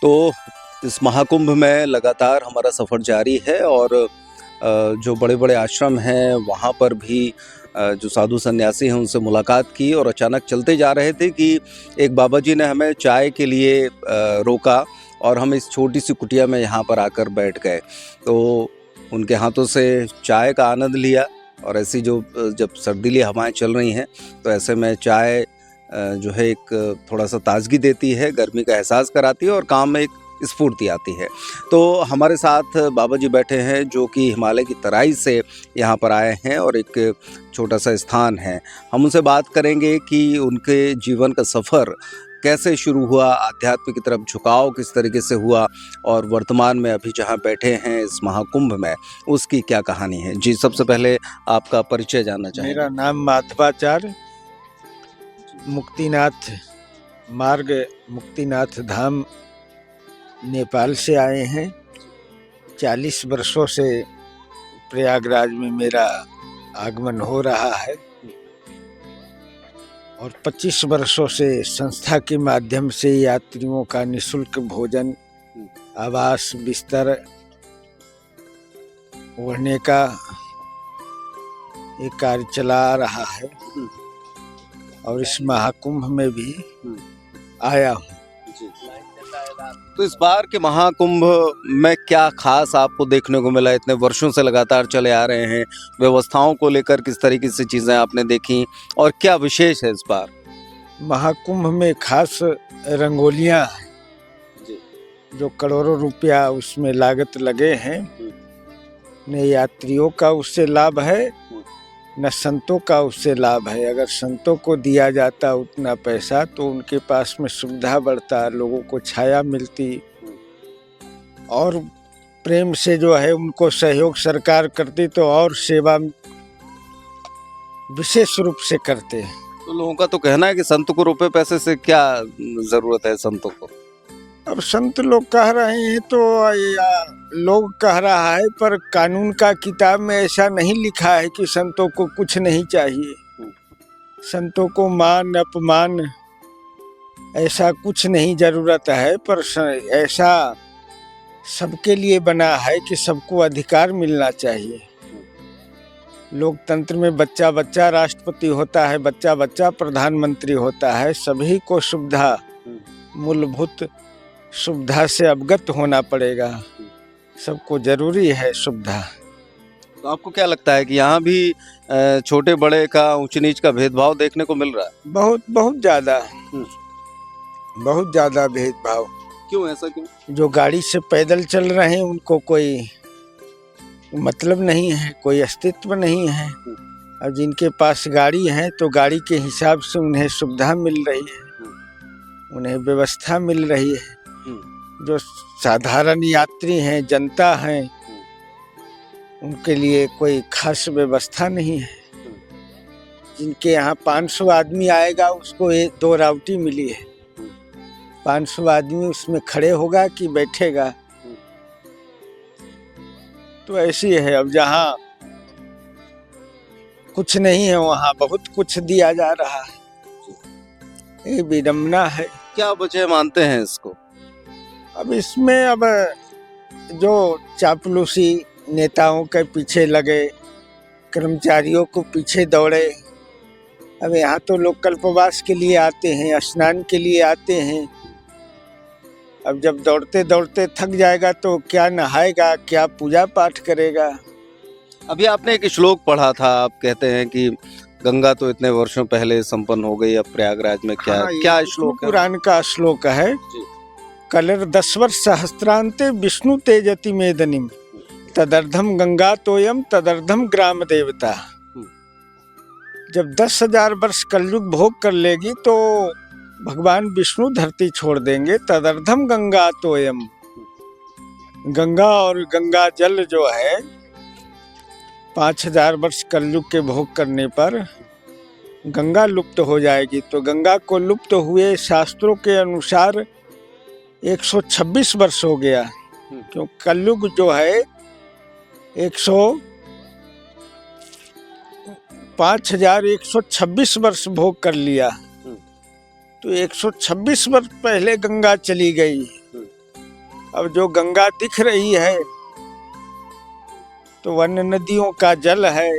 तो इस महाकुंभ में लगातार हमारा सफ़र जारी है और जो बड़े-बड़े आश्रम हैं वहाँ पर भी जो साधु सन्यासी हैं उनसे मुलाकात की और अचानक चलते जा रहे थे कि एक बाबा जी ने हमें चाय के लिए रोका और हम इस छोटी-सी कुटिया में यहाँ पर आकर बैठ गए। तो उनके हाथों से चाय का आनंद लिया और ऐसी जो जब सर्दीली हवाएँ चल रही हैं तो ऐसे में चाय जो है एक थोड़ा-सा ताज़गी देती है, गर्मी का एहसास कराती है और काम में एक स्फूर्ति आती है। तो हमारे साथ बाबा जी बैठे हैं जो कि हिमालय की तराई से यहाँ पर आए हैं और एक छोटा-सा स्थान है। हम उनसे बात करेंगे कि उनके जीवन का सफ़र कैसे शुरू हुआ, आध्यात्म की तरफ झुकाव किस तरीके से हुआ और वर्तमान में अभी जहाँ बैठे हैं इस महाकुंभ में, उसकी क्या कहानी है? जी, सबसे पहले आपका परिचय जानना चाहेंगे। मेरा नाम माधवाचार्य, मुक्तिनाथ मार्ग मुक्तिनाथ धाम नेपाल से आए हैं। 40 वर्षों से प्रयागराज में मेरा आगमन हो रहा है और 25 वर्षों से संस्था के माध्यम से यात्रियों का निःशुल्क भोजन, आवास, बिस्तर, ओढ़ने का एक कार्य चला रहा है और इस महाकुंभ में भी आया हूँ। तो इस बार के महाकुंभ में क्या खास आपको देखने को मिला? इतने वर्षों से लगातार चले आ रहे हैं, व्यवस्थाओं को लेकर किस तरीके से चीज़ें आपने देखी और क्या विशेष है इस बार? महाकुंभ में खास रंगोलियाँ हैं जो करोड़ों रुपया उसमें लागत लगे हैं। न यात्रियों का उससे लाभ है न संतों का उससे लाभ है। अगर संतों को दिया जाता उतना पैसा तो उनके पास में सुविधा बढ़ता, लोगों को छाया मिलती और प्रेम से जो है उनको सहयोग सरकार करती तो और सेवा विशेष रूप से करते। तो लोगों का तो कहना है कि संत को रुपए पैसे से क्या ज़रूरत है संतों को? अब संत लोग कह रहे हैं तो लोग कह रहा है, पर कानून का किताब में ऐसा नहीं लिखा है कि संतों को कुछ नहीं चाहिए। संतों को मान अपमान ऐसा कुछ नहीं जरूरत है, पर ऐसा सबके लिए बना है कि सबको अधिकार मिलना चाहिए। लोकतंत्र में बच्चा बच्चा राष्ट्रपति होता है, बच्चा बच्चा प्रधानमंत्री होता है। सभी को सुविधा, मूलभूत सुविधा से अवगत होना पड़ेगा। सबको जरूरी है सुविधा। तो आपको क्या लगता है कि यहाँ भी छोटे बड़े का ऊंच नीच का भेदभाव देखने को मिल रहा है? बहुत ज़्यादा भेदभाव। क्यों, ऐसा क्यों? जो गाड़ी से पैदल चल रहे हैं उनको कोई मतलब नहीं है, कोई अस्तित्व नहीं है। और जिनके पास गाड़ी है तो गाड़ी के हिसाब से उन्हें सुविधा मिल रही है, उन्हें व्यवस्था मिल रही है। जो साधारण यात्री हैं, जनता हैं, उनके लिए कोई खास व्यवस्था नहीं है। जिनके यहाँ 500 आदमी आएगा उसको 2 राउटी मिली है। 500 आदमी उसमें खड़े होगा कि बैठेगा? तो ऐसी है। अब जहाँ कुछ नहीं है वहाँ बहुत कुछ दिया जा रहा है। ये विडम्बना है। क्या वजह मानते हैं इसको? अब इसमें जो चापलूसी नेताओं के पीछे लगे, कर्मचारियों को पीछे दौड़े। अब यहाँ तो लोग कल्पवास के लिए आते हैं, स्नान के लिए आते हैं। अब जब दौड़ते दौड़ते थक जाएगा तो क्या नहाएगा, क्या पूजा पाठ करेगा? अभी आपने एक श्लोक पढ़ा था, आप कहते हैं कि गंगा तो इतने वर्षों पहले संपन्न हो गई, अब प्रयागराज में क्या श्लोक है? पुराण का श्लोक है। कलर 10 वर्ष सहस्त्रांते विष्णु तेजति मेदनिम तदर्धम गंगा तोयम तदर्धम ग्राम देवता। जब 10,000 वर्ष कलयुग भोग कर लेगी तो भगवान विष्णु धरती छोड़ देंगे। तदर्धम गंगा तोयम, गंगा और गंगा जल जो है 5000 वर्ष कलयुग के भोग करने पर गंगा लुप्त हो जाएगी। तो गंगा को लुप्त हुए शास्त्रों के अनुसार 126 वर्ष हो गया। क्यों? कलयुग जो है 5126 वर्ष भोग कर लिया। तो 126 वर्ष पहले गंगा चली गई। अब जो गंगा दिख रही है तो वन नदियों का जल है,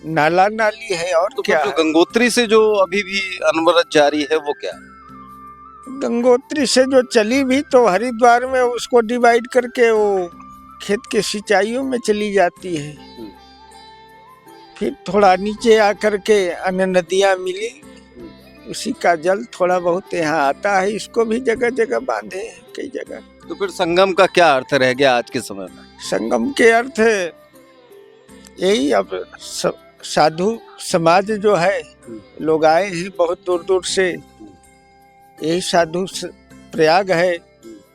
नाला नाली है, और तो क्या फिर जो है? गंगोत्री से जो अभी भी अनवरत जारी है वो क्या है? गंगोत्री से जो चली भी तो हरिद्वार में उसको डिवाइड करके वो खेत के सिंचाइयों में चली जाती है। फिर थोड़ा नीचे आकर के अन्य नदियां मिली, उसी का जल थोड़ा बहुत यहाँ आता है। इसको भी जगह जगह बांधे हैं कई जगह। तो फिर संगम का क्या अर्थ रह गया आज के समय में? संगम के अर्थ यही, अब साधु समाज जो है, लोग आए हैं बहुत दूर दूर से, यही साधु प्रयाग है,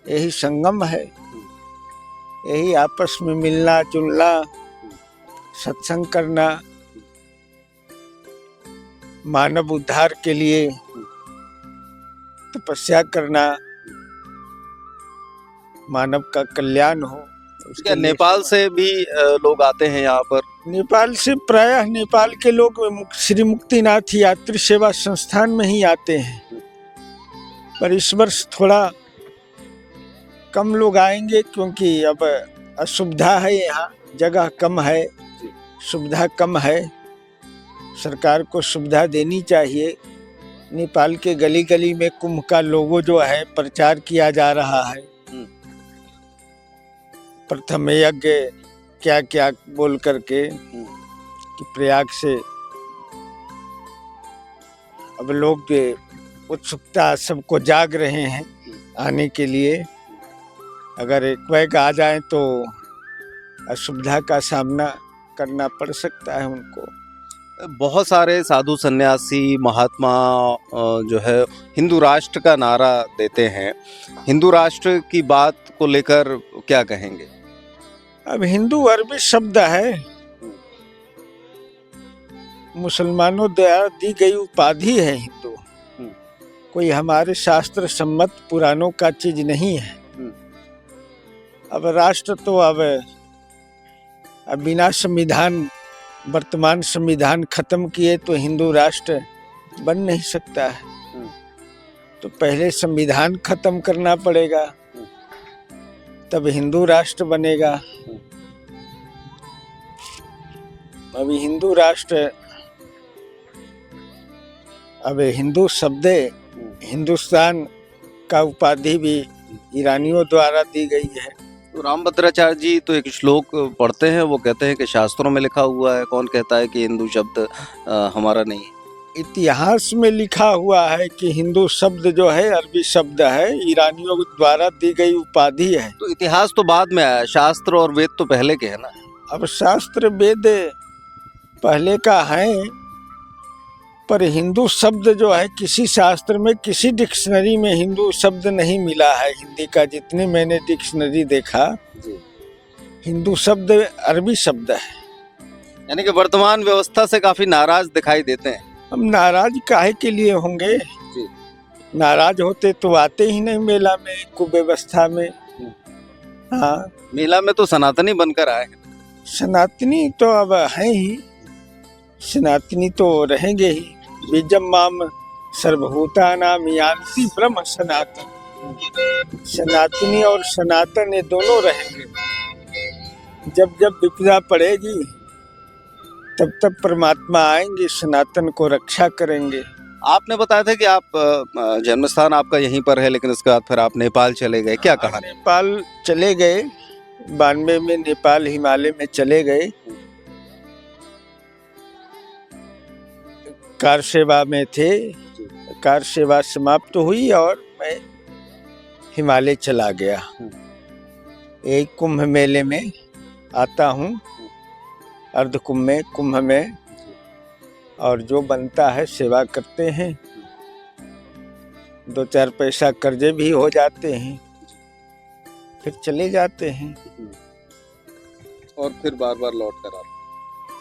यही संगम है, यही आपस में मिलना जुलना, सत्संग करना, मानव उद्धार के लिए तपस्या करना, मानव का कल्याण हो। क्या नेपाल से भी लोग आते हैं यहाँ पर? नेपाल से प्रायः नेपाल के लोग श्री मुक्तिनाथ यात्री सेवा संस्थान में ही आते हैं, पर इस वर्ष थोड़ा कम लोग आएंगे क्योंकि अब असुविधा है, यहाँ जगह कम है, सुविधा कम है। सरकार को सुविधा देनी चाहिए। नेपाल के गली गली में कुंभ का लोगो जो है प्रचार किया जा रहा है, प्रथम यज्ञ क्या क्या बोल करके कि प्रयाग से अब लोग उत्सुकता सबको जाग रहे हैं आने के लिए। अगर एक बैग आ जाए तो असुविधा का सामना करना पड़ सकता है उनको। बहुत सारे साधु सन्यासी महात्मा जो है हिंदू राष्ट्र का नारा देते हैं। हिंदू राष्ट्र की बात को लेकर क्या कहेंगे? अब हिंदू अरबी शब्द है, मुसलमानों द्वारा दी गई उपाधि है हिंदू, कोई हमारे शास्त्र सम्मत पुराणों का चीज नहीं है। अब राष्ट्र तो अब बिना संविधान, वर्तमान संविधान खत्म किए तो हिंदू राष्ट्र बन नहीं सकता है। तो पहले संविधान खत्म करना पड़ेगा, तब हिंदू राष्ट्र बनेगा। अभी हिंदू राष्ट्र, अब हिंदू शब्द हिंदुस्तान का उपाधि भी ईरानियों द्वारा दी गई है। तो रामभद्राचार्य जी तो एक श्लोक पढ़ते हैं, वो कहते हैं कि शास्त्रों में लिखा हुआ है। कौन कहता है कि हिंदू शब्द हमारा नहीं है? इतिहास में लिखा हुआ है कि हिंदू शब्द जो है अरबी शब्द है, ईरानियों द्वारा दी गई उपाधि है। तो इतिहास तो बाद में आया, शास्त्र और वेद तो पहले के है ना। अब शास्त्र वेद पहले का है, पर हिंदू शब्द जो है किसी शास्त्र में, किसी डिक्शनरी में हिंदू शब्द नहीं मिला है। हिंदी का जितने मैंने डिक्शनरी देखा, हिंदू शब्द अरबी शब्द है। यानी कि वर्तमान व्यवस्था से काफी नाराज दिखाई देते हैं। हम नाराज काहे के लिए होंगे? नाराज होते तो आते ही नहीं मेला में, कुव्यवस्था में। हाँ, मेला में तो सनातनी बनकर आए। सनातनी तो अब है ही, सनातनी तो रहेंगे ही। बीजम माम सर्वभूतानां यान्ति ब्रह्म सनातन। सनातनी और सनातन ये दोनों रहेंगे। जब जब विपदा पड़ेगी तब तब परमात्मा आएंगे, सनातन को रक्षा करेंगे। आपने बताया था कि आप जन्म स्थान आपका यहीं पर है, लेकिन उसके बाद फिर आप नेपाल चले गए, क्या कहा? नेपाल चले गए, 92 में नेपाल हिमालय में चले गए। कार सेवा में थे, कार सेवा समाप्त हुई और मैं हिमालय चला गया। एक कुंभ मेले में आता हूँ, अर्ध कुंभ में, कुंभ में, और जो बनता है सेवा करते हैं। 2-4 पैसा कर्जे भी हो जाते हैं, फिर चले जाते हैं और फिर बार बार लौट कर आते।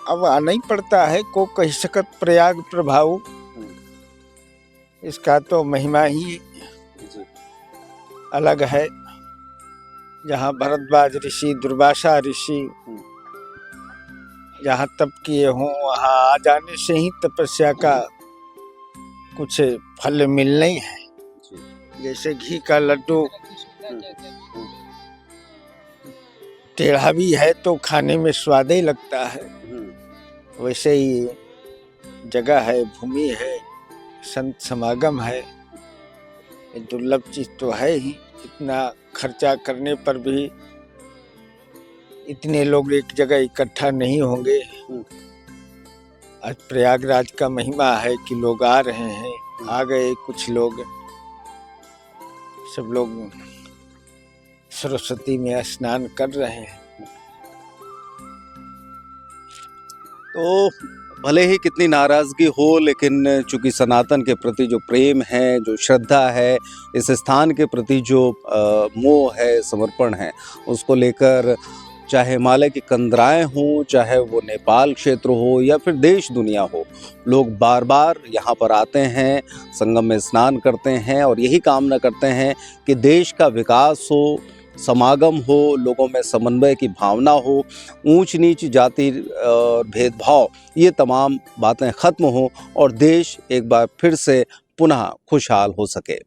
अब आना ही पड़ता है। को कह सकत प्रयाग प्रभाव, इसका तो महिमा ही अलग है। जहाँ भरद्वाज ऋषि, दुर्वासा ऋषि जहाँ तप किए हों, वहाँ आ जाने से ही तपस्या का कुछ फल मिलना ही है। जैसे घी का लड्डू टेढ़ा भी है तो खाने में स्वाद ही लगता है, वैसे ही जगह है, भूमि है, संत समागम है, ये दुर्लभ चीज तो है ही। इतना खर्चा करने पर भी इतने लोग एक जगह इकट्ठा नहीं होंगे। आज प्रयागराज का महिमा है कि लोग आ रहे हैं, आ गए कुछ लोग, सब लोग सरस्वती में स्नान कर रहे हैं। तो भले ही कितनी नाराज़गी हो, लेकिन चूंकि सनातन के प्रति जो प्रेम है, जो श्रद्धा है, इस स्थान के प्रति जो मोह है, समर्पण है, उसको लेकर चाहे हिमालय की कंदराएं हों, चाहे वो नेपाल क्षेत्र हो या फिर देश दुनिया हो, लोग बार बार यहाँ पर आते हैं, संगम में स्नान करते हैं और यही कामना करते हैं कि देश का विकास हो, समागम हो, लोगों में समन्वय की भावना हो, ऊंच नीच जाति और भेदभाव ये तमाम बातें ख़त्म हो और देश एक बार फिर से पुनः खुशहाल हो सके।